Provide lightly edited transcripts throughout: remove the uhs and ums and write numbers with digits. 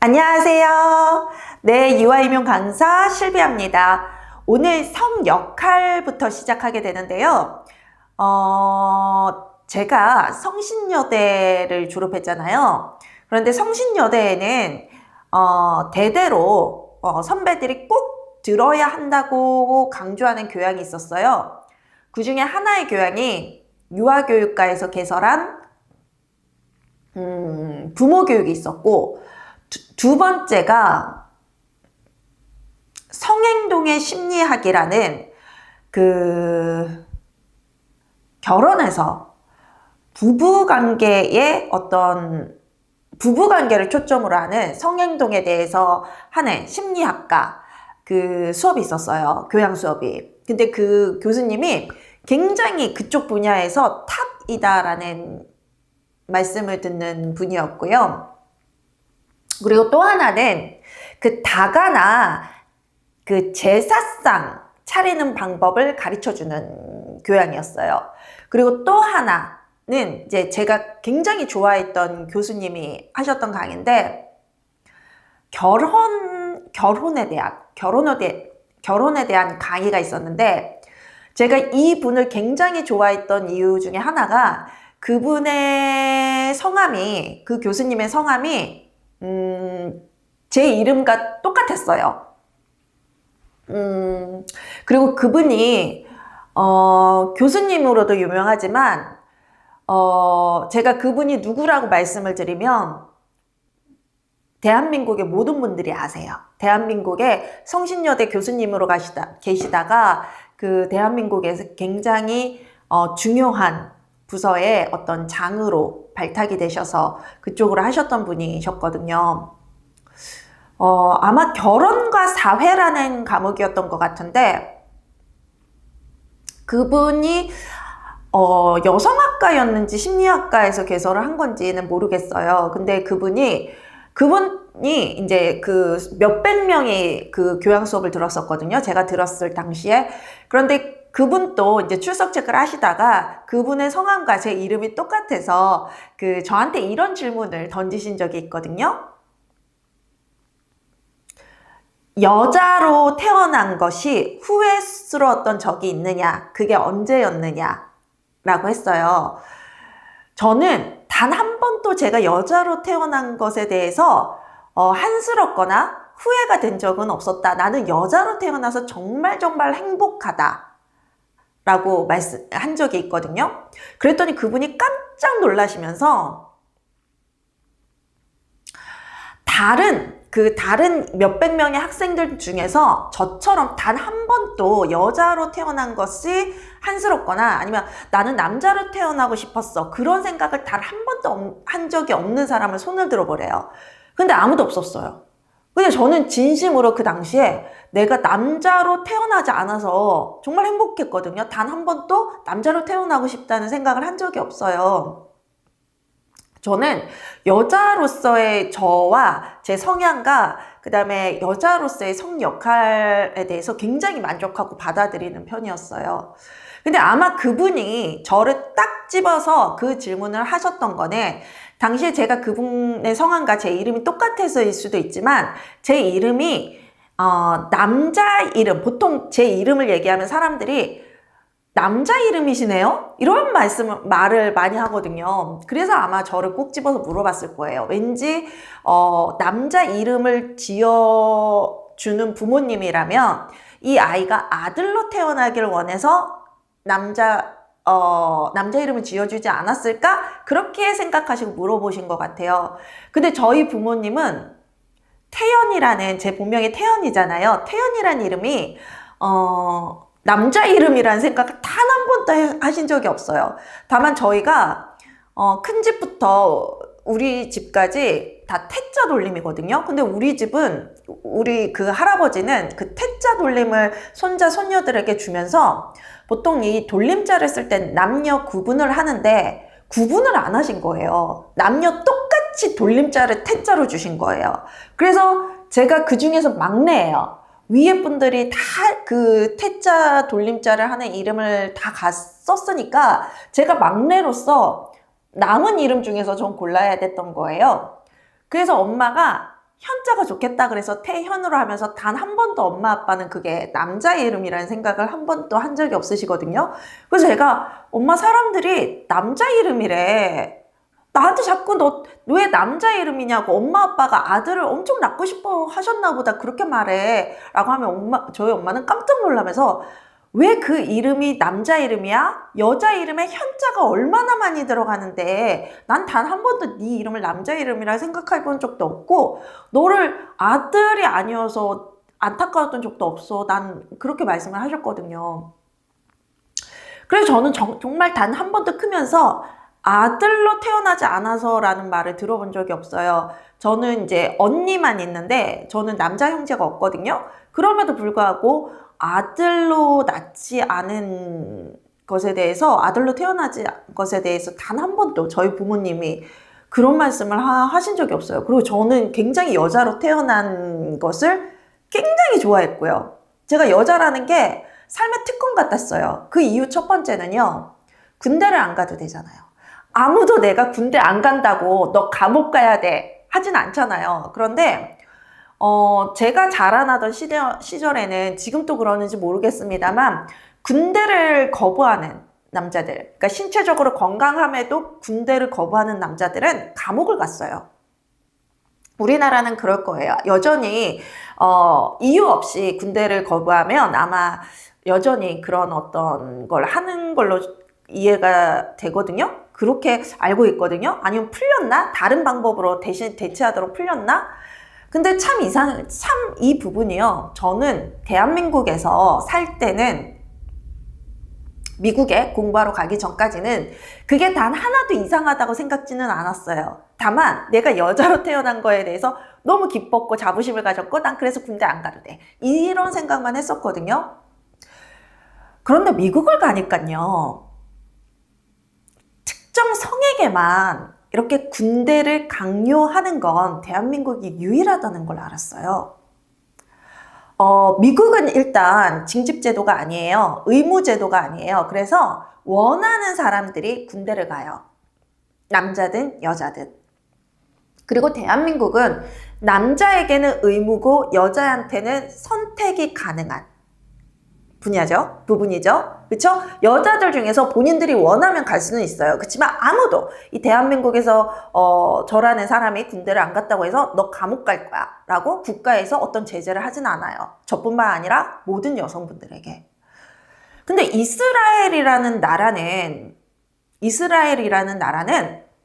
안녕하세요. 네, 유아이명 강사 실비아입니다. 오늘 성역할부터 시작하게 되는데요. 제가 성신여대를 졸업했잖아요. 그런데 성신여대에는 대대로 선배들이 꼭 들어야 한다고 강조하는 교양이 있었어요. 그 중에 하나의 교양이 유아교육과에서 개설한 부모교육이 있었고, 두 번째가 성행동의 심리학이라는 결혼해서 부부관계의 부부관계를 초점으로 하는 성행동에 대해서 하는 심리학과 수업이 있었어요. 교양 수업이. 근데 그 교수님이 굉장히 그쪽 분야에서 탑이다라는 말씀을 듣는 분이었고요. 그리고 또 하나는 다가나 제사상 차리는 방법을 가르쳐주는 교양이었어요. 그리고 또 하나는 이제 제가 굉장히 좋아했던 교수님이 하셨던 강의인데, 결혼에 대한 강의가 있었는데, 제가 이 분을 굉장히 좋아했던 이유 중에 하나가 그분의 성함이, 그 교수님의 성함이 제 이름과 똑같았어요. 그리고 그분이 교수님으로도 유명하지만 제가 그분이 누구라고 말씀을 드리면 대한민국의 모든 분들이 아세요. 대한민국의 성신여대 교수님으로 계시다가 대한민국에서 굉장히 중요한 부서의 어떤 장으로 발탁이 되셔서 그쪽으로 하셨던 분이셨거든요. 아마 결혼과 사회라는 과목이었던 것 같은데, 그분이 여성학과였는지 심리학과에서 개설을 한 건지는 모르겠어요. 근데 그분이 이제 몇백 명이 교양 수업을 들었었거든요. 제가 들었을 당시에. 그런데 그분도 이제 출석 체크를 하시다가 그분의 성함과 제 이름이 똑같아서 저한테 이런 질문을 던지신 적이 있거든요. 여자로 태어난 것이 후회스러웠던 적이 있느냐? 그게 언제였느냐? 라고 했어요. 저는 단 한 번도 제가 여자로 태어난 것에 대해서 한스럽거나 후회가 된 적은 없었다. 나는 여자로 태어나서 정말 행복하다 라고 한 적이 있거든요. 그랬더니 그분이 깜짝 놀라시면서 다른 몇백 명의 학생들 중에서 저처럼 단 한 번도 여자로 태어난 것이 한스럽거나 아니면 나는 남자로 태어나고 싶었어, 그런 생각을 단 한 번도 한 적이 없는 사람을 손을 들어보래요. 근데 아무도 없었어요. 근데 저는 진심으로 그 당시에 내가 남자로 태어나지 않아서 정말 행복했거든요. 단 한 번도 남자로 태어나고 싶다는 생각을 한 적이 없어요. 저는 여자로서의 저와 제 성향과 그 다음에 여자로서의 성 역할에 대해서 굉장히 만족하고 받아들이는 편이었어요. 근데 아마 그분이 저를 딱 집어서 그 질문을 하셨던 거는, 당시에 제가 그분의 성함과 제 이름이 똑같아서일 수도 있지만, 제 이름이 남자 이름, 보통 제 이름을 얘기하면 사람들이 남자 이름이시네요? 이런 말을 많이 하거든요. 그래서 아마 저를 꼭 집어서 물어봤을 거예요. 왠지 남자 이름을 지어주는 부모님이라면 이 아이가 아들로 태어나길 원해서 남자 이름을 지어주지 않았을까? 그렇게 생각하시고 물어보신 것 같아요. 근데 저희 부모님은 태연이라는, 제 본명이 태연이잖아요. 태연이라는 이름이 남자 이름이라는 생각을 단 한 번도 하신 적이 없어요. 다만 저희가 큰 집부터 우리 집까지 다 태자 돌림이거든요. 근데 우리 집은, 우리 할아버지는 태자 돌림을 손자 손녀들에게 주면서 보통 이 돌림자를 쓸 땐 남녀 구분을 하는데 구분을 안 하신 거예요. 남녀 똑같이 돌림자를 태자로 주신 거예요. 그래서 제가 그 중에서 막내예요. 위에 분들이 다 태자 돌림자를 하는 이름을 다 썼으니까 제가 막내로서 남은 이름 중에서 좀 골라야 됐던 거예요. 그래서 엄마가 현자가 좋겠다 그래서 태현으로 하면서 단 한 번도 엄마 아빠는 그게 남자의 이름이라는 생각을 한 번도 한 적이 없으시거든요. 그래서 제가 엄마 사람들이 남자 이름이래. 나한테 자꾸 너 왜 남자 이름이냐고 엄마 아빠가 아들을 엄청 낳고 싶어 하셨나 보다 그렇게 말해 라고 하면 저희 엄마는 깜짝 놀라면서 왜 그 이름이 남자 이름이야? 여자 이름에 현자가 얼마나 많이 들어가는데 난 단 한 번도 네 이름을 남자 이름이라 생각해 본 적도 없고 너를 아들이 아니어서 안타까웠던 적도 없어. 난 그렇게 말씀을 하셨거든요. 그래서 저는 정말 단 한 번도 크면서 아들로 태어나지 않아서라는 말을 들어본 적이 없어요. 저는 이제 언니만 있는데 저는 남자 형제가 없거든요. 그럼에도 불구하고 아들로 낳지 않은 것에 대해서 아들로 태어나지 않은 것에 대해서 단 한 번도 저희 부모님이 그런 말씀을 하신 적이 없어요. 그리고 저는 굉장히 여자로 태어난 것을 굉장히 좋아했고요. 제가 여자라는 게 삶의 특권 같았어요. 그 이유 첫 번째는요. 군대를 안 가도 되잖아요. 아무도 내가 군대 안 간다고 너 감옥 가야 돼 하진 않잖아요. 그런데 제가 자라나던 시절에는 지금도 그러는지 모르겠습니다만 군대를 거부하는 남자들, 그러니까 신체적으로 건강함에도 군대를 거부하는 남자들은 감옥을 갔어요. 우리나라는 그럴 거예요. 여전히 이유 없이 군대를 거부하면 아마 여전히 그런 어떤 걸 하는 걸로 이해가 되거든요. 그렇게 알고 있거든요. 아니면 풀렸나? 다른 방법으로 대신 대체하도록 풀렸나? 근데 참 이 부분이요. 저는 대한민국에서 살 때는 미국에 공부하러 가기 전까지는 그게 단 하나도 이상하다고 생각지는 않았어요. 다만 내가 여자로 태어난 거에 대해서 너무 기뻤고 자부심을 가졌고 난 그래서 군대 안 가도 돼. 이런 생각만 했었거든요. 그런데 미국을 가니까요. 특정 성에게만 이렇게 군대를 강요하는 건 대한민국이 유일하다는 걸 알았어요. 미국은 일단 징집제도가 아니에요. 의무제도가 아니에요. 그래서 원하는 사람들이 군대를 가요. 남자든 여자든. 그리고 대한민국은 남자에게는 의무고 여자한테는 선택이 가능한 부분이죠. 그렇죠? 여자들 중에서 본인들이 원하면 갈 수는 있어요. 그렇지만 아무도 이 대한민국에서 저라는 사람이 군대를 안 갔다고 해서 너 감옥 갈 거야 라고 국가에서 어떤 제재를 하진 않아요. 저뿐만 아니라 모든 여성분들에게. 근데 이스라엘이라는 나라는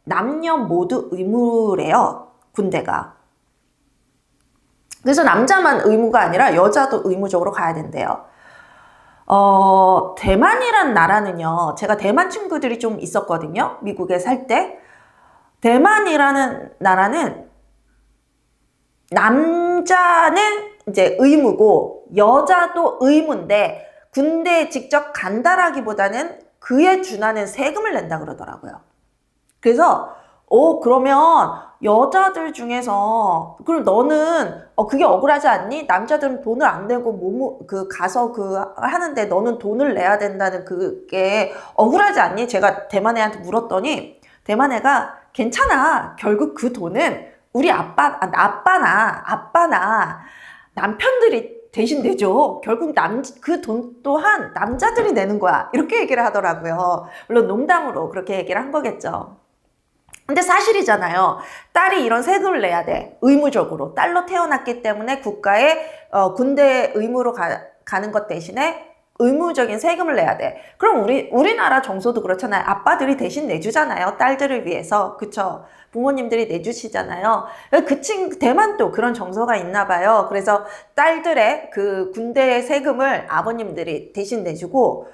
남녀 모두 의무래요. 군대가. 그래서 남자만 의무가 아니라 여자도 의무적으로 가야 된대요. 대만이란 나라는요, 제가 대만 친구들이 좀 있었거든요. 미국에 살 때. 대만이라는 나라는 남자는 이제 의무고 여자도 의무인데 군대에 직접 간다라기보다는 그에 준하는 세금을 낸다 그러더라고요. 그래서 그러면 여자들 중에서 그럼 너는 그게 억울하지 않니? 남자들은 돈을 안 내고 가서 하는데 너는 돈을 내야 된다는 그게 억울하지 않니? 제가 대만 애한테 물었더니 대만 애가 괜찮아. 결국 그 돈은 우리 아빠나 남편들이 대신 내죠. 결국 그 돈 또한 남자들이 내는 거야. 이렇게 얘기를 하더라고요. 물론 농담으로 그렇게 얘기를 한 거겠죠. 근데 사실이잖아요. 딸이 이런 세금을 내야 돼. 의무적으로. 딸로 태어났기 때문에 국가에 군대 의무로 가는 것 대신에 의무적인 세금을 내야 돼. 그럼 우리나라 정서도 그렇잖아요. 아빠들이 대신 내주잖아요. 딸들을 위해서. 그쵸? 부모님들이 내주시잖아요. 대만도 그런 정서가 있나 봐요. 그래서 딸들의 그 군대 세금을 아버님들이 대신 내주겠죠?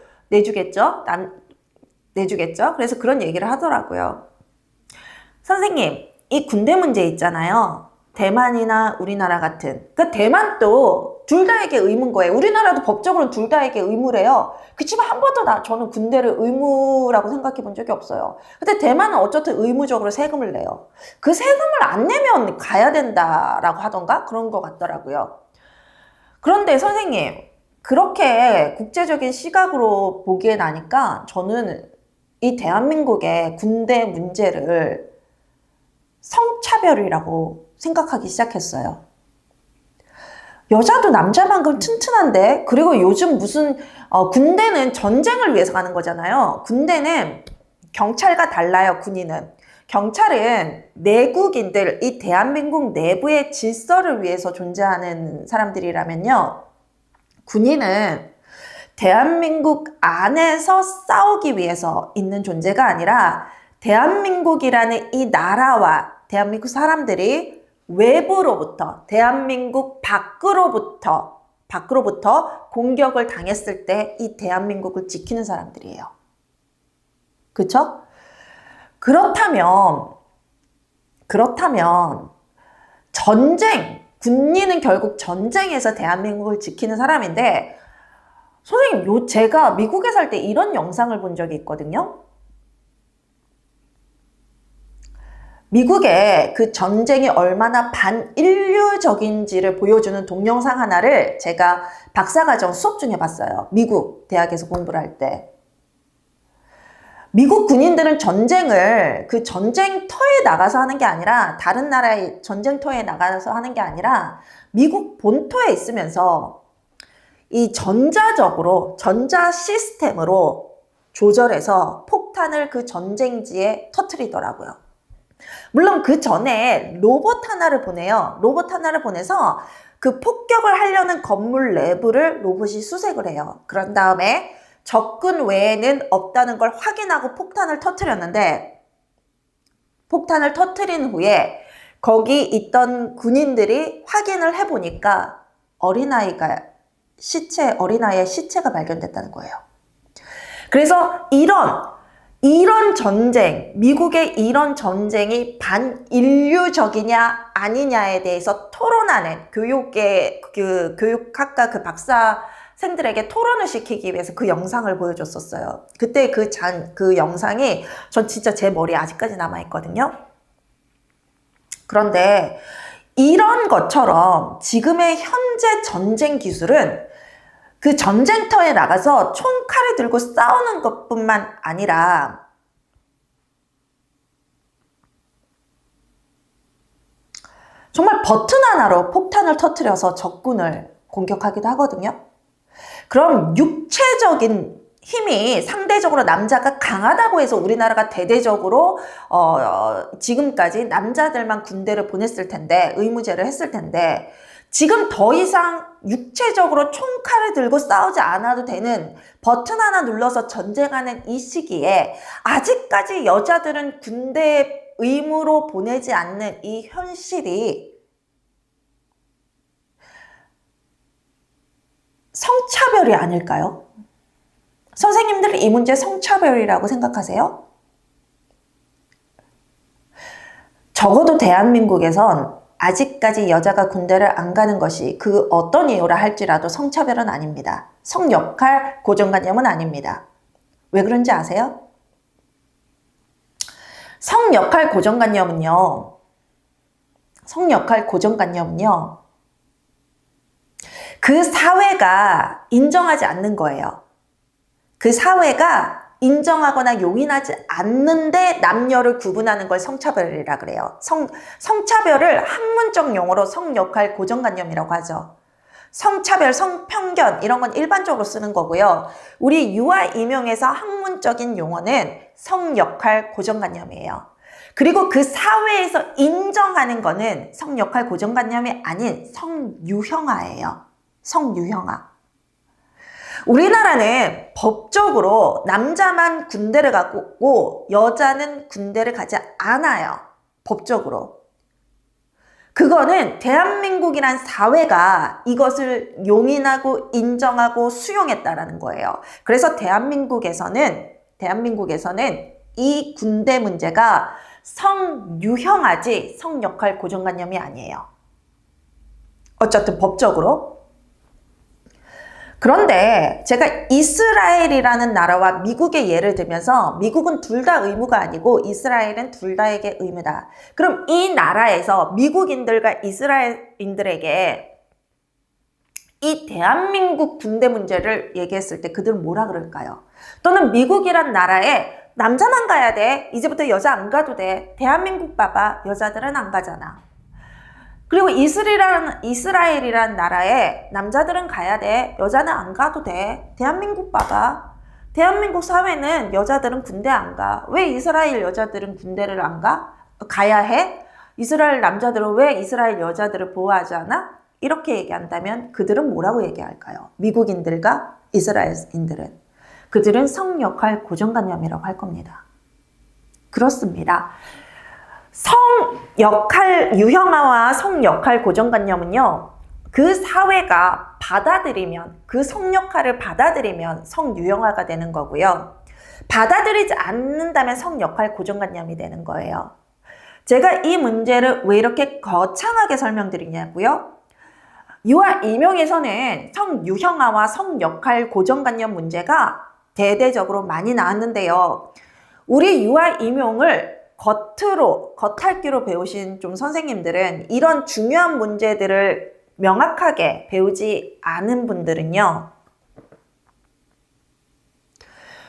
내주겠죠? 그래서 그런 얘기를 하더라고요. 선생님, 이 군대 문제 있잖아요. 대만이나 우리나라 같은. 그러니까 대만도 둘 다에게 의무인 거예요. 우리나라도 법적으로는 둘 다에게 의무래요. 그치만 한 번도 저는 군대를 의무라고 생각해 본 적이 없어요. 근데 대만은 어쨌든 의무적으로 세금을 내요. 그 세금을 안 내면 가야 된다라고 하던가? 그런 것 같더라고요. 그런데 선생님, 그렇게 국제적인 시각으로 보기에 나니까 저는 이 대한민국의 군대 문제를 성차별이라고 생각하기 시작했어요. 여자도 남자만큼 튼튼한데, 그리고 요즘 무슨 군대는 전쟁을 위해서 가는 거잖아요. 군대는 경찰과 달라요. 군인은. 경찰은 내국인들, 이 대한민국 내부의 질서를 위해서 존재하는 사람들이라면요, 군인은 대한민국 안에서 싸우기 위해서 있는 존재가 아니라 대한민국이라는 이 나라와 대한민국 사람들이 외부로부터, 대한민국 밖으로부터 공격을 당했을 때 이 대한민국을 지키는 사람들이에요. 그쵸? 그렇다면 군인은 결국 전쟁에서 대한민국을 지키는 사람인데, 선생님, 제가 미국에 살 때 이런 영상을 본 적이 있거든요. 미국의 그 전쟁이 얼마나 반인류적인지를 보여주는 동영상 하나를 제가 박사과정 수업 중에 봤어요. 미국 대학에서 공부를 할 때. 미국 군인들은 전쟁을 그 전쟁터에 나가서 하는 게 아니라, 다른 나라의 전쟁터에 나가서 하는 게 아니라 미국 본토에 있으면서 이 전자 시스템으로 조절해서 폭탄을 그 전쟁지에 터뜨리더라고요. 물론 그 전에 로봇 하나를 보내요. 로봇 하나를 보내서 그 폭격을 하려는 건물 내부를 로봇이 수색을 해요. 그런 다음에 적군 외에는 없다는 걸 확인하고 폭탄을 터뜨렸는데, 폭탄을 터뜨린 후에 거기 있던 군인들이 확인을 해보니까 어린아이의 시체가 발견됐다는 거예요. 그래서 이런 전쟁, 미국의 이런 전쟁이 반인류적이냐 아니냐에 대해서 토론하는 교육학과 그 박사생들에게 토론을 시키기 위해서 그 영상을 보여줬었어요. 그때 그 영상이 전 진짜 제 머리에 아직까지 남아있거든요. 그런데 이런 것처럼 지금의 현재 전쟁 기술은 그 전쟁터에 나가서 총칼을 들고 싸우는 것뿐만 아니라 정말 버튼 하나로 폭탄을 터뜨려서 적군을 공격하기도 하거든요. 그럼 육체적인 힘이 상대적으로 남자가 강하다고 해서 우리나라가 대대적으로 지금까지 남자들만 군대를 보냈을 텐데, 의무제를 했을 텐데, 지금 더 이상 육체적으로 총칼을 들고 싸우지 않아도 되는, 버튼 하나 눌러서 전쟁하는 이 시기에 아직까지 여자들은 군대에 의무로 보내지 않는 이 현실이 성차별이 아닐까요? 선생님들 이 문제 성차별이라고 생각하세요? 적어도 대한민국에선 아직까지 여자가 군대를 안 가는 것이 그 어떤 이유라 할지라도 성차별은 아닙니다. 성역할 고정관념은 아닙니다. 왜 그런지 아세요? 성역할 고정관념은요, 그 사회가 인정하지 않는 거예요. 그 사회가 인정하거나 용인하지 않는데 남녀를 구분하는 걸 성차별이라 그래요. 성차별을 학문적 용어로 성역할 고정관념이라고 하죠. 성차별, 성편견 이런 건 일반적으로 쓰는 거고요. 우리 유아 임용에서 학문적인 용어는 성역할 고정관념이에요. 그리고 그 사회에서 인정하는 거는 성역할 고정관념이 아닌 성유형화예요. 성유형화. 우리나라는 법적으로 남자만 군대를 가고 여자는 군대를 가지 않아요. 법적으로. 그거는 대한민국이란 사회가 이것을 용인하고 인정하고 수용했다라는 거예요. 그래서 대한민국에서는 이 군대 문제가 성유형화지 성역할 고정관념이 아니에요. 어쨌든 법적으로. 그런데 제가 이스라엘이라는 나라와 미국의 예를 들면서, 미국은 둘 다 의무가 아니고 이스라엘은 둘 다에게 의무다. 그럼 이 나라에서 미국인들과 이스라엘인들에게 이 대한민국 군대 문제를 얘기했을 때 그들은 뭐라 그럴까요? 또는 미국이란 나라에 남자만 가야 돼. 이제부터 여자 안 가도 돼. 대한민국 봐봐. 여자들은 안 가잖아. 그리고 이스라엘이란 나라에 남자들은 가야 돼. 여자는 안 가도 돼. 대한민국 봐봐. 대한민국 사회는 여자들은 군대 안 가. 왜 이스라엘 여자들은 군대를 안 가? 가야 해? 이스라엘 남자들은 왜 이스라엘 여자들을 보호하지 않아? 이렇게 얘기한다면 그들은 뭐라고 얘기할까요? 미국인들과 이스라엘인들은. 그들은 성역할 고정관념이라고 할 겁니다. 그렇습니다. 성역할 유형화와 성역할 고정관념은요, 그 사회가 받아들이면, 그 성역할을 받아들이면 성유형화가 되는 거고요. 받아들이지 않는다면 성역할 고정관념이 되는 거예요. 제가 이 문제를 왜 이렇게 거창하게 설명드리냐고요? 유아 임용에서는 성유형화와 성역할 고정관념 문제가 대대적으로 많이 나왔는데요. 우리 유아 임용을 겉핥기로 배우신 좀 선생님들은 이런 중요한 문제들을 명확하게 배우지 않은 분들은요,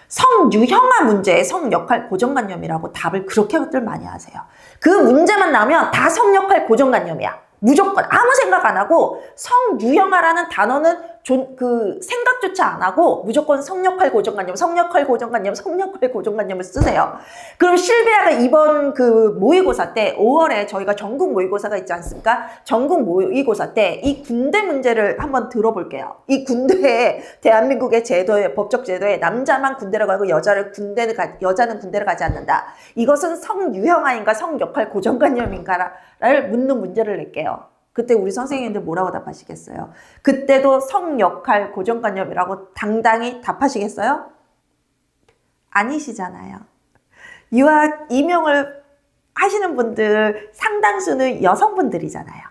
성유형화 문제의 성역할 고정관념이라고 답을 그렇게들 많이 하세요. 그 문제만 나오면 다 성역할 고정관념이야. 무조건 아무 생각 안 하고 성유형화라는 단어는 생각조차 안 하고 무조건 성역할 고정관념, 성역할 고정관념, 성역할 고정관념을 쓰세요. 그럼 실비아가 이번 그 모의고사 때 5월에 저희가 전국 모의고사가 있지 않습니까? 전국 모의고사 때 이 군대 문제를 한번 들어볼게요. 이 군대에 대한민국의 제도에 법적 제도에 남자만 군대를 가고 여자는 군대를 가지 않는다. 이것은 성유형화인가 성역할 고정관념인가를 묻는 문제를 낼게요. 그때 우리 선생님들 뭐라고 답하시겠어요? 그때도 성역할 고정관념이라고 당당히 답하시겠어요? 아니시잖아요. 유아 임용을 하시는 분들 상당수는 여성분들이잖아요.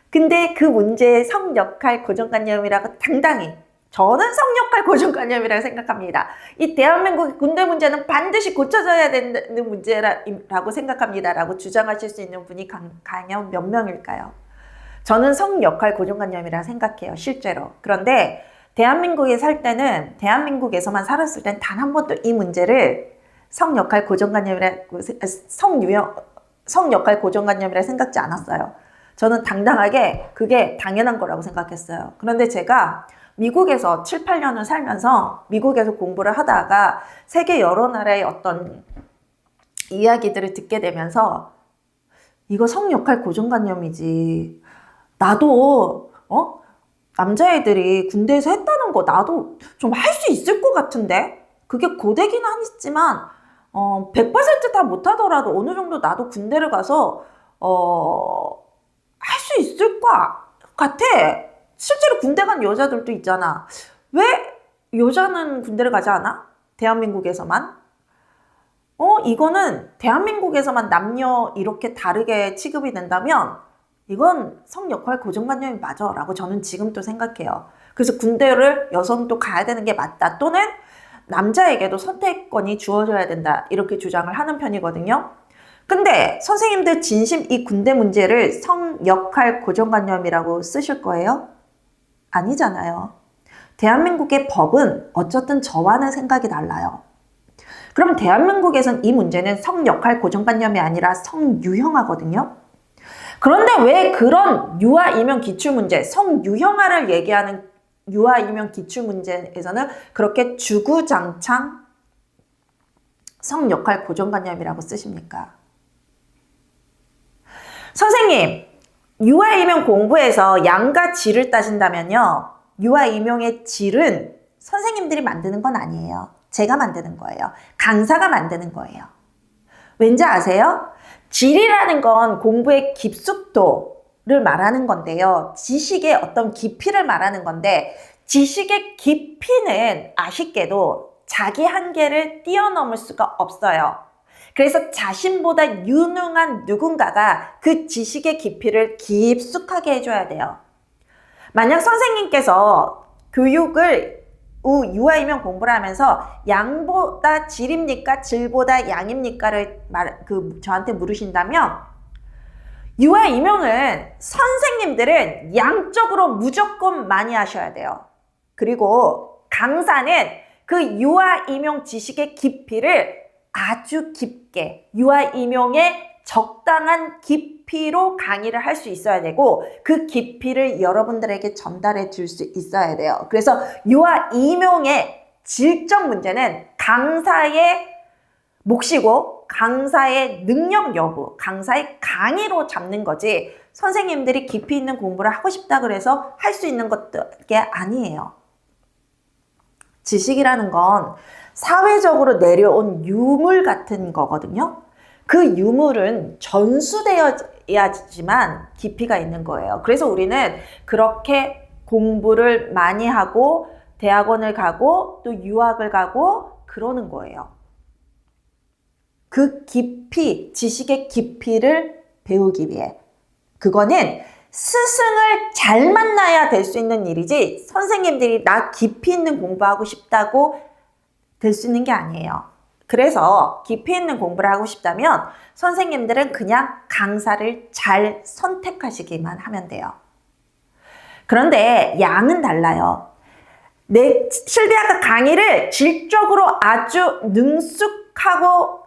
근데 그 문제에 성역할 고정관념이라고 당당히, 저는 성역할 고정관념이라고 생각합니다. 이 대한민국 군대 문제는 반드시 고쳐져야 되는 문제라고 생각합니다. 라고 주장하실 수 있는 분이 과연 몇 명일까요? 저는 성역할 고정관념이라 생각해요. 실제로. 그런데 대한민국에 살 때는, 대한민국에서만 살았을 땐 단 한 번도 이 문제를 성역할 고정관념이라고, 성역할 고정관념이라 생각지 않았어요. 저는 당당하게 그게 당연한 거라고 생각했어요. 그런데 제가 미국에서 7, 8년을 살면서 미국에서 공부를 하다가 세계 여러 나라의 어떤 이야기들을 듣게 되면서 이거 성역할 고정관념이지. 나도 남자애들이 군대에서 했다는 거 나도 좀 할 수 있을 것 같은데? 그게 고되기는 하지만 100% 다 못하더라도 어느 정도 나도 군대를 가서 할 수 있을 것 같아. 실제로 군대 간 여자들도 있잖아. 왜 여자는 군대를 가지 않아? 대한민국에서만? 이거는 대한민국에서만 남녀 이렇게 다르게 취급이 된다면 이건 성역할 고정관념이 맞아 라고 저는 지금 또 생각해요. 그래서 군대를 여성도 가야 되는 게 맞다, 또는 남자에게도 선택권이 주어져야 된다, 이렇게 주장을 하는 편이거든요. 근데 선생님들 진심 이 군대 문제를 성역할 고정관념이라고 쓰실 거예요? 아니잖아요. 대한민국의 법은 어쨌든 저와는 생각이 달라요. 그럼 대한민국에선 이 문제는 성역할 고정관념이 아니라 성유형화거든요. 그런데 왜 그런 유아 임용 기출문제, 성유형화를 얘기하는 유아 임용 기출문제에서는 그렇게 주구장창 성역할 고정관념이라고 쓰십니까? 선생님, 유아 임용 공부에서 양과 질을 따진다면요, 유아 임용의 질은 선생님들이 만드는 건 아니에요. 제가 만드는 거예요. 강사가 만드는 거예요. 왠지 아세요? 질이라는 건 공부의 깊숙도를 말하는 건데요. 지식의 어떤 깊이를 말하는 건데, 지식의 깊이는 아쉽게도 자기 한계를 뛰어넘을 수가 없어요. 그래서 자신보다 유능한 누군가가 그 지식의 깊이를 깊숙하게 해줘야 돼요. 만약 선생님께서 교육을 유아 임용 공부를 하면서 양보다 질입니까? 질보다 양입니까를 저한테 물으신다면, 유아 임용은 선생님들은 양적으로 무조건 많이 하셔야 돼요. 그리고 강사는 그 유아 임용 지식의 깊이를 아주 깊게, 유아 임용의 적당한 깊이로 강의를 할 수 있어야 되고 그 깊이를 여러분들에게 전달해 줄 수 있어야 돼요. 그래서 유아 임용의 질적 문제는 강사의 몫이고 강사의 능력 여부, 강사의 강의로 잡는 거지 선생님들이 깊이 있는 공부를 하고 싶다 그래서 할 수 있는 게 아니에요. 지식이라는 건 사회적으로 내려온 유물 같은 거거든요. 그 유물은 전수되어야지만 깊이가 있는 거예요. 그래서 우리는 그렇게 공부를 많이 하고 대학원을 가고 또 유학을 가고 그러는 거예요. 그 깊이, 지식의 깊이를 배우기 위해. 그거는 스승을 잘 만나야 될 수 있는 일이지 선생님들이 나 깊이 있는 공부하고 싶다고 될 수 있는 게 아니에요. 그래서 깊이 있는 공부를 하고 싶다면 선생님들은 그냥 강사를 잘 선택하시기만 하면 돼요. 그런데 양은 달라요. 내 실비아가 강의를 질적으로 아주 능숙하고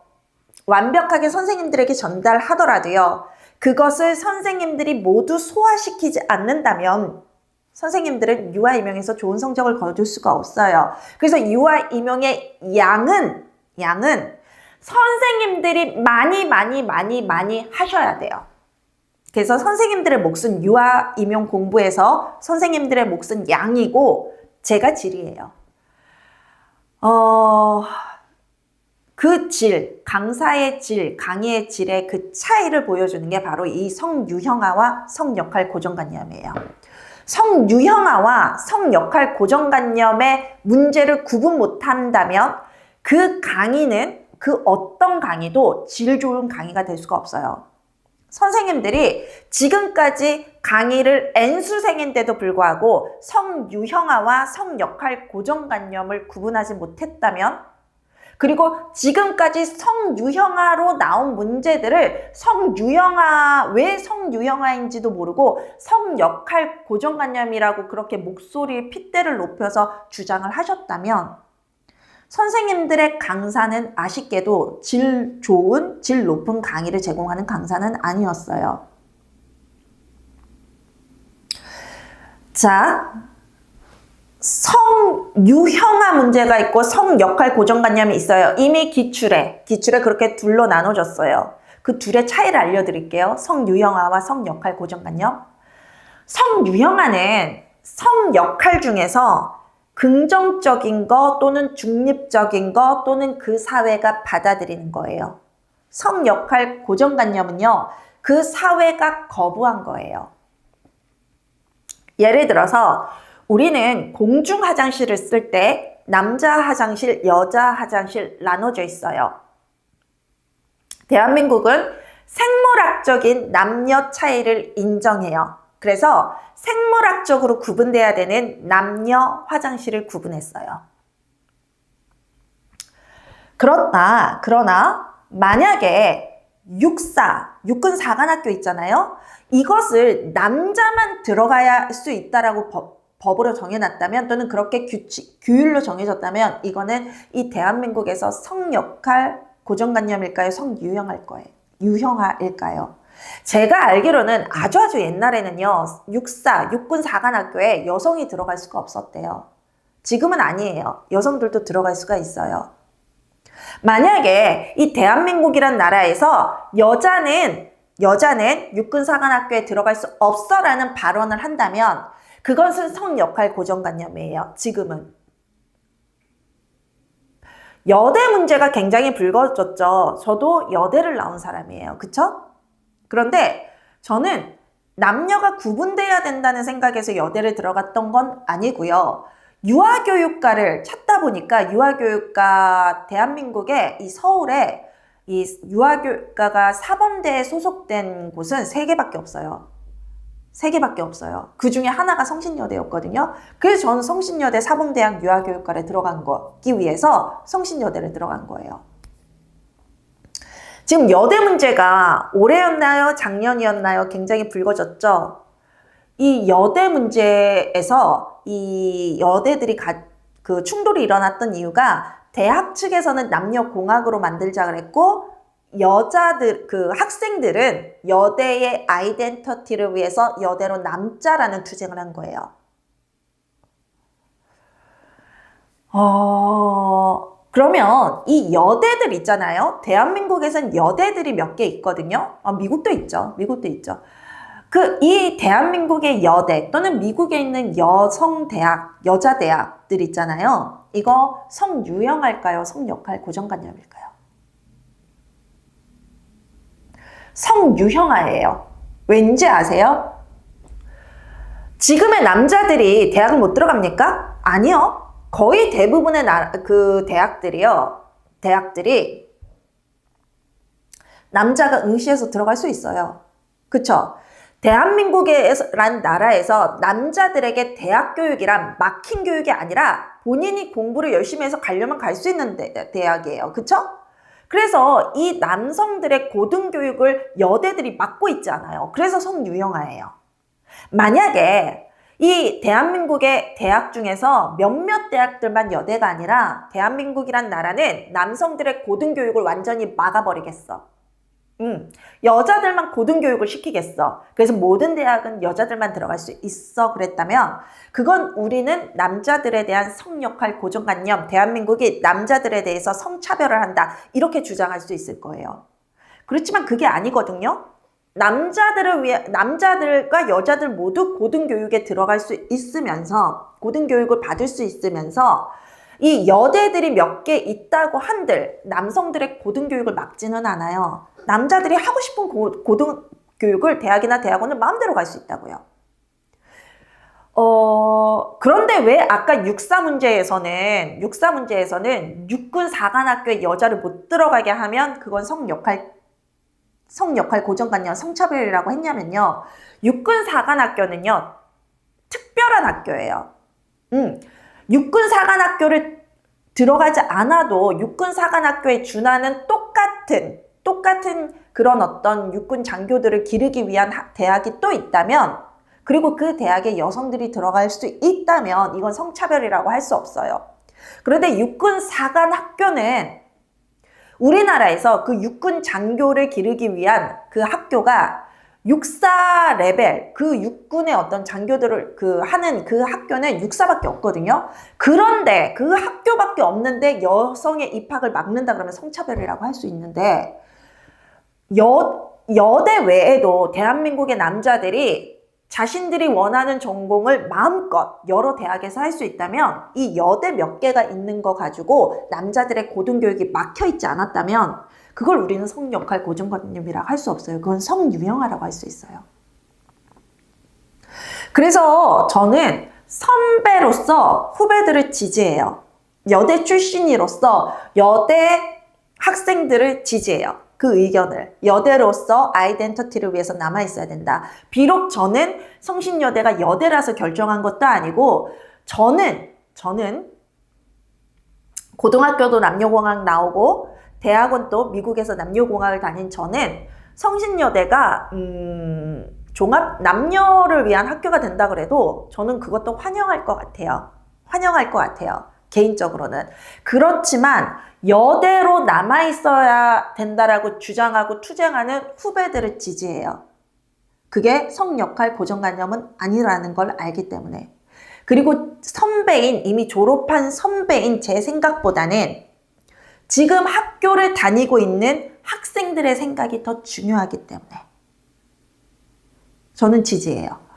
완벽하게 선생님들에게 전달하더라도요. 그것을 선생님들이 모두 소화시키지 않는다면 선생님들은 유아 임용에서 좋은 성적을 거둘 수가 없어요. 그래서 유아 임용의 양은 선생님들이 많이 하셔야 돼요. 그래서 선생님들의 몫은 유아 임용 공부에서 선생님들의 몫은 양이고 제가 질이에요. 그 질, 강사의 질, 강의의 질의 그 차이를 보여주는 게 바로 이 성유형화와 성역할 고정관념이에요. 성유형화와 성역할 고정관념의 문제를 구분 못한다면 그 강의는 그 어떤 강의도 질 좋은 강의가 될 수가 없어요. 선생님들이 지금까지 강의를 N수생인데도 불구하고 성유형화와 성역할 고정관념을 구분하지 못했다면 그리고 지금까지 성유형화로 나온 문제들을 왜 성유형화인지도 모르고 성역할 고정관념이라고 그렇게 목소리의 핏대를 높여서 주장을 하셨다면 선생님들의 강사는 아쉽게도 질 높은 강의를 제공하는 강사는 아니었어요. 자, 성유형화 문제가 있고 성역할 고정관념이 있어요. 이미 기출에 그렇게 둘로 나눠졌어요. 그 둘의 차이를 알려드릴게요. 성유형화와 성역할 고정관념. 성유형화는 성역할 중에서 긍정적인 거 또는 중립적인 거 또는 그 사회가 받아들이는 거예요. 성역할 고정관념은요. 그 사회가 거부한 거예요. 예를 들어서 우리는 공중 화장실을 쓸 때 남자 화장실, 여자 화장실 나눠져 있어요. 대한민국은 생물학적인 남녀 차이를 인정해요. 그래서 생물학적으로 구분돼야 되는 남녀 화장실을 구분했어요. 그러나 만약에 육군 사관학교 있잖아요. 이것을 남자만 들어가야 수 있다라고 법으로 정해놨다면 또는 그렇게 규율로 정해졌다면 이거는 이 대한민국에서 성역할 고정관념일까요? 유형화일까요? 제가 알기로는 아주 옛날에는요. 육군 사관학교에 여성이 들어갈 수가 없었대요. 지금은 아니에요. 여성들도 들어갈 수가 있어요. 만약에 이 대한민국이란 나라에서 여자는 육군 사관학교에 들어갈 수 없어라는 발언을 한다면 그것은 성역할 고정관념이에요. 지금은. 여대 문제가 굉장히 불거졌죠. 저도 여대를 나온 사람이에요. 그쵸? 그런데 저는 남녀가 구분돼야 된다는 생각에서 여대를 들어갔던 건 아니고요. 유아교육과를 찾다 보니까 유아교육과 대한민국에 이 서울에 이 유아교육과가 사범대에 소속된 곳은 3개밖에 없어요. 3개밖에 없어요. 그 중에 하나가 성신여대였거든요. 그래서 저는 성신여대 사범대학 유아교육과를 들어가기 위해서 성신여대를 들어간 거예요. 지금 여대 문제가 올해였나요? 작년이었나요? 굉장히 불거졌죠. 이 여대 문제에서 이 여대들이 그 충돌이 일어났던 이유가 대학 측에서는 남녀공학으로 만들자 그랬고 그 학생들은 여대의 아이덴티티를 위해서 여대로 남자라는 투쟁을 한 거예요. 그러면 이 여대들 있잖아요. 대한민국에선 여대들이 몇 개 있거든요. 미국도 있죠. 미국도 있죠. 이 대한민국의 여대 또는 미국에 있는 여성대학, 여자대학들 있잖아요. 이거 성유형할까요? 성역할 고정관념일까요? 성유형화예요. 왠지 아세요? 지금의 남자들이 대학을 못 들어갑니까? 아니요. 거의 대부분의 그 대학들이 남자가 응시해서 들어갈 수 있어요. 그쵸? 대한민국이란 나라에서 남자들에게 대학 교육이란 막힌 교육이 아니라 본인이 공부를 열심히 해서 가려면 갈 수 있는 대학이에요. 그쵸? 그래서 이 남성들의 고등교육을 여대들이 맡고 있지 않아요. 그래서 성유형화예요. 만약에 이 대한민국의 대학 중에서 몇몇 대학들만 여대가 아니라 대한민국이란 나라는 남성들의 고등교육을 완전히 막아버리겠어. 여자들만 고등교육을 시키겠어. 그래서 모든 대학은 여자들만 들어갈 수 있어. 그랬다면 그건 우리는 남자들에 대한 성역할 고정관념, 대한민국이 남자들에 대해서 성차별을 한다. 이렇게 주장할 수 있을 거예요. 그렇지만 그게 아니거든요. 남자들과 여자들 모두 고등교육에 들어갈 수 있으면서, 고등교육을 받을 수 있으면서 이 여대들이 몇 개 있다고 한들 남성들의 고등교육을 막지는 않아요. 남자들이 하고 싶은 고등교육을 대학이나 대학원을 마음대로 갈 수 있다고요. 그런데 왜 아까 육사 문제에서는 육군 사관학교에 여자를 못 들어가게 하면 그건 성역할 고정관념, 성차별이라고 했냐면요. 육군 사관학교는요, 특별한 학교예요. 육군 사관학교를 들어가지 않아도 육군 사관학교에 준하는 똑같은 그런 어떤 육군 장교들을 기르기 위한 대학이 또 있다면, 그리고 그 대학에 여성들이 들어갈 수 있다면 이건 성차별이라고 할 수 없어요. 그런데 육군 사관학교는 우리나라에서 그 육군 장교를 기르기 위한 그 학교가 육사 레벨, 그 육군의 어떤 장교들을 하는 그 학교는 육사밖에 없거든요. 그런데 그 학교밖에 없는데 여성의 입학을 막는다 그러면 성차별이라고 할 수 있는데, 여대 외에도 대한민국의 남자들이 자신들이 원하는 전공을 마음껏 여러 대학에서 할 수 있다면, 이 여대 몇 개가 있는 거 가지고 남자들의 고등교육이 막혀있지 않았다면 그걸 우리는 성역할 고정관념이라고 할 수 없어요. 그건 성유형화라고 할 수 있어요. 그래서 저는 선배로서 후배들을 지지해요. 여대 출신이로서 여대 학생들을 지지해요. 그 의견을. 여대로서 아이덴티티를 위해서 남아있어야 된다. 비록 저는 성신여대가 여대라서 결정한 것도 아니고, 저는 고등학교도 남녀공학 나오고 대학원도 미국에서 남녀공학을 다닌 저는 성신여대가 종합 남녀를 위한 학교가 된다 그래도 저는 그것도 환영할 것 같아요. 개인적으로는. 그렇지만 여대로 남아있어야 된다라고 주장하고 투쟁하는 후배들을 지지해요. 그게 성역할 고정관념은 아니라는 걸 알기 때문에. 그리고 이미 졸업한 선배인 제 생각보다는 지금 학교를 다니고 있는 학생들의 생각이 더 중요하기 때문에 저는 지지해요.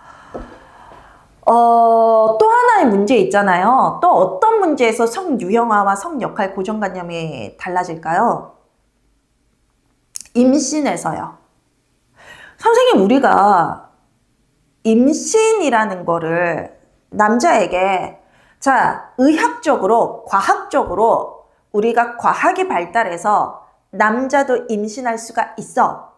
또 하나의 문제 있잖아요. 또 어떤 문제에서 성유형화와 성역할 고정관념이 달라질까요? 임신에서요. 선생님, 우리가 임신이라는 거를 남자에게, 의학적으로, 과학적으로 우리가 과학이 발달해서 남자도 임신할 수가 있어.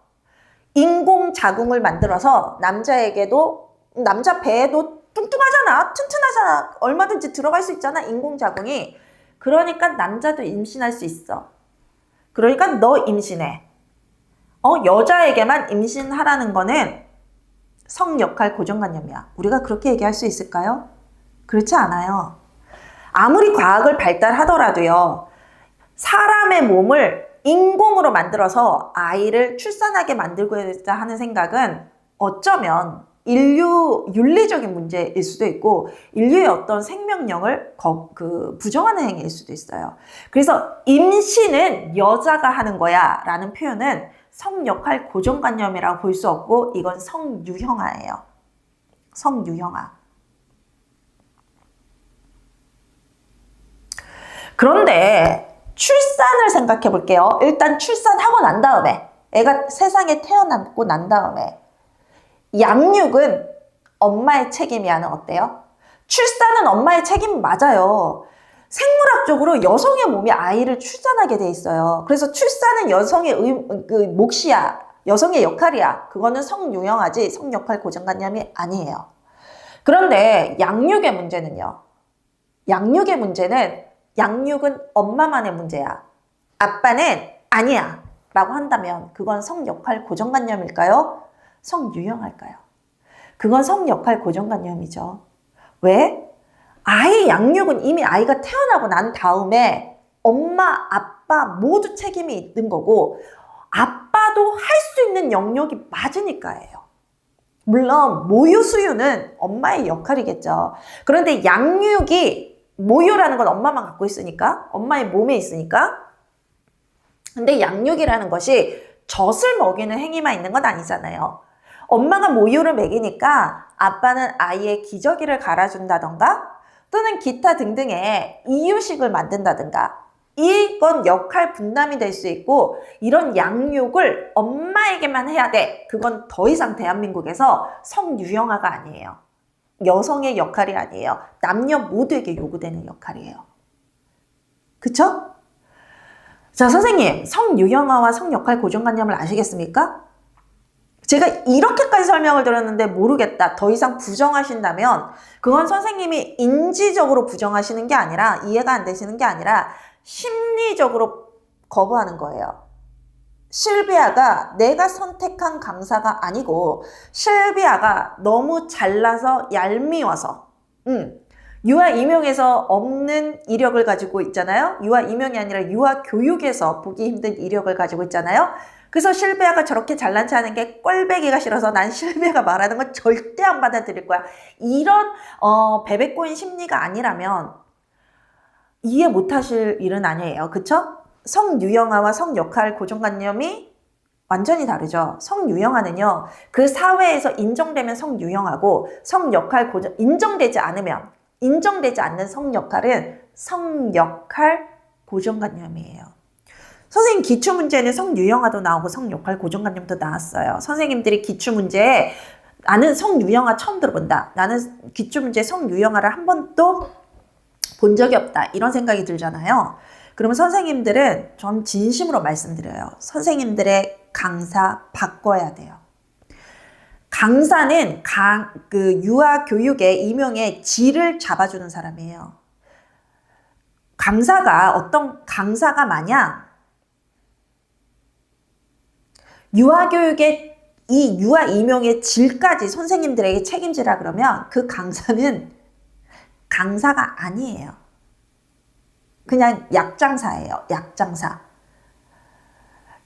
인공자궁을 만들어서 남자 배에도 뚱뚱하잖아, 튼튼하잖아, 얼마든지 들어갈 수 있잖아, 인공자궁이. 그러니까 남자도 임신할 수 있어. 그러니까 너 임신해. 여자에게만 임신하라는 거는 성역할 고정관념이야. 우리가 그렇게 얘기할 수 있을까요? 그렇지 않아요. 아무리 과학을 발달하더라도요, 사람의 몸을 인공으로 만들어서 아이를 출산하게 만들고자 하는 생각은 어쩌면 인류 윤리적인 문제일 수도 있고 인류의 어떤 생명력을 부정하는 행위일 수도 있어요. 그래서 임신은 여자가 하는 거야 라는 표현은 성역할 고정관념이라고 볼 수 없고 이건 성유형화예요. 성유형화. 그런데 출산을 생각해 볼게요. 일단 출산하고 난 다음에 애가 세상에 태어나고 난 다음에 양육은 엄마의 책임이야는 어때요? 출산은 엄마의 책임 맞아요. 생물학적으로 여성의 몸이 아이를 출산하게 돼 있어요. 그래서 출산은 여성의 몫이야. 여성의 역할이야. 그거는 성유형화지 성역할 고정관념이 아니에요. 그런데 양육의 문제는요. 양육은 엄마만의 문제야. 아빠는 아니야 라고 한다면 그건 성역할 고정관념일까요? 성유형할까요? 그건 성역할 고정관념이죠. 왜? 아이 양육은 이미 아이가 태어나고 난 다음에 엄마, 아빠 모두 책임이 있는 거고 아빠도 할 수 있는 영역이 맞으니까예요. 물론 모유 수유는 엄마의 역할이겠죠. 그런데 양육이 모유라는 건 엄마만 갖고 있으니까 엄마의 몸에 있으니까 근데 양육이라는 것이 젖을 먹이는 행위만 있는 건 아니잖아요. 엄마가 모유를 먹이니까 아빠는 아이의 기저귀를 갈아준다던가 또는 기타 등등의 이유식을 만든다든가 이건 역할 분담이 될 수 있고 이런 양육을 엄마에게만 해야 돼. 그건 더 이상 대한민국에서 성유형화가 아니에요. 여성의 역할이 아니에요. 남녀 모두에게 요구되는 역할이에요. 그쵸? 자, 선생님, 성유형화와 성역할 고정관념을 아시겠습니까? 제가 이렇게까지 설명을 드렸는데 모르겠다. 더 이상 부정하신다면 그건 선생님이 인지적으로 부정하시는 게 아니라 이해가 안 되시는 게 아니라 심리적으로 거부하는 거예요. 실비아가 내가 선택한 강사가 아니고 실비아가 너무 잘나서 얄미워서 유아 임용에서 없는 이력을 가지고 있잖아요. 유아 임용이 아니라 유아 교육에서 보기 힘든 이력을 가지고 있잖아요. 그래서 실비아가 저렇게 잘난 체 하는 게 꼴배기가 싫어서 난 실비아가 말하는 건 절대 안 받아들일 거야. 이런 베베꼬인 심리가 아니라면 이해 못하실 일은 아니에요. 그쵸? 성유형화와 성역할 고정관념이 완전히 다르죠. 성유형화는요. 그 사회에서 인정되면 성유형화고 성역할 인정되지 않는 성역할은 성역할 고정관념이에요. 선생님 기출문제는 성유형화도 나오고 성역할 고정관념도 나왔어요. 선생님들이 기출문제에 나는 성유형화 처음 들어본다. 나는 기출문제에 성유형화를 한 번도 본 적이 없다. 이런 생각이 들잖아요. 그러면 선생님들은 전 진심으로 말씀드려요. 선생님들의 강사 바꿔야 돼요. 강사는 유아 교육의 임용의 질을 잡아주는 사람이에요. 어떤 강사가 마냥 유아 교육의 이 유아 임용의 질까지 선생님들에게 책임지라 그러면 그 강사는 강사가 아니에요. 그냥 약장사예요. 약장사.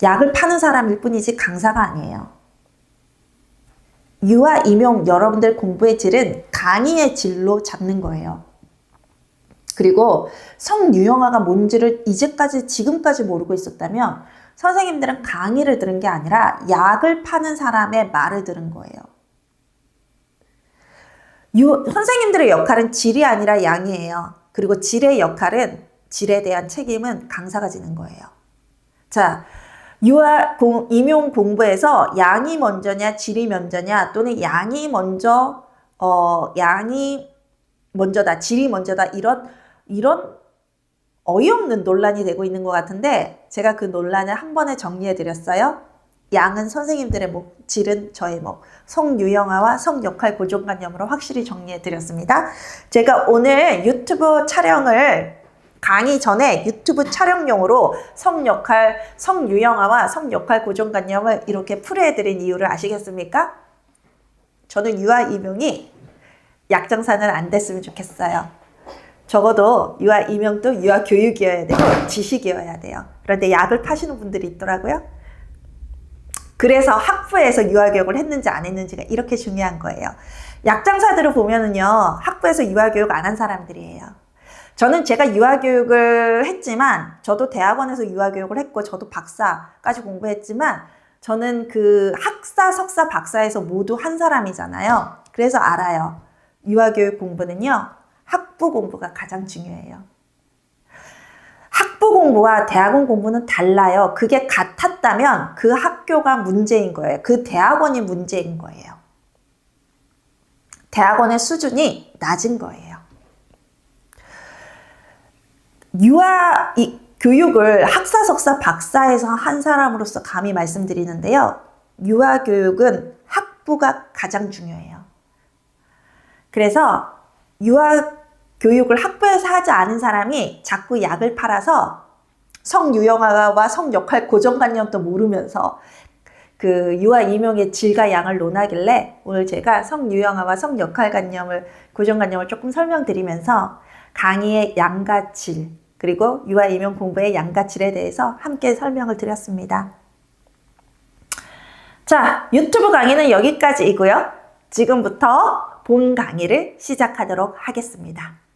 약을 파는 사람일 뿐이지 강사가 아니에요. 유아 임용 여러분들 공부의 질은 강의의 질로 잡는 거예요. 그리고 성유형화가 뭔지를 지금까지 모르고 있었다면 선생님들은 강의를 들은 게 아니라 약을 파는 사람의 말을 들은 거예요. 선생님들의 역할은 질이 아니라 양이에요. 그리고 질의 질에 대한 책임은 강사가 지는 거예요. 자, 유아 임용 공부에서 양이 먼저냐 질이 먼저냐 또는 양이 먼저다 질이 먼저다 이런 어이없는 논란이 되고 있는 것 같은데 제가 그 논란을 한 번에 정리해 드렸어요. 양은 선생님들의 목, 질은 저의 목. 성유형화와 성역할 고정관념으로 확실히 정리해 드렸습니다. 제가 오늘 유튜브 촬영을 강의 전에 유튜브 촬영용으로 성유형화와 성역할 고정관념을 이렇게 풀이해 드린 이유를 아시겠습니까? 저는 유아 임용이 약장사는 안 됐으면 좋겠어요. 적어도 유아 이명도 유아 교육이어야 돼요. 지식이어야 돼요. 그런데 약을 파시는 분들이 있더라고요. 그래서 학부에서 유아 교육을 했는지 안 했는지가 이렇게 중요한 거예요. 약장사들을 보면은요, 학부에서 유아 교육 안 한 사람들이에요. 저는 제가 유아 교육을 했지만, 저도 대학원에서 유아 교육을 했고, 저도 박사까지 공부했지만, 저는 그 학사, 석사, 박사에서 모두 한 사람이잖아요. 그래서 알아요. 유아 교육 공부는요, 학부 공부가 가장 중요해요. 학부 공부와 대학원 공부는 달라요. 그게 같았다면 그 학교가 문제인 거예요. 그 대학원이 문제인 거예요. 대학원의 수준이 낮은 거예요. 유아 교육을 학사, 석사, 박사에서 한 사람으로서 감히 말씀드리는데요. 유아 교육은 학부가 가장 중요해요. 그래서 유아 교육을 학부에서 하지 않은 사람이 자꾸 약을 팔아서 성유형화와 성역할 고정관념도 모르면서 그 유아 임용의 질과 양을 논하길래 오늘 제가 성유형화와 성역할관념을 고정관념을 조금 설명드리면서 강의의 양과 질 그리고 유아 임용 공부의 양과 질에 대해서 함께 설명을 드렸습니다. 자, 유튜브 강의는 여기까지이고요. 지금부터 본 강의를 시작하도록 하겠습니다.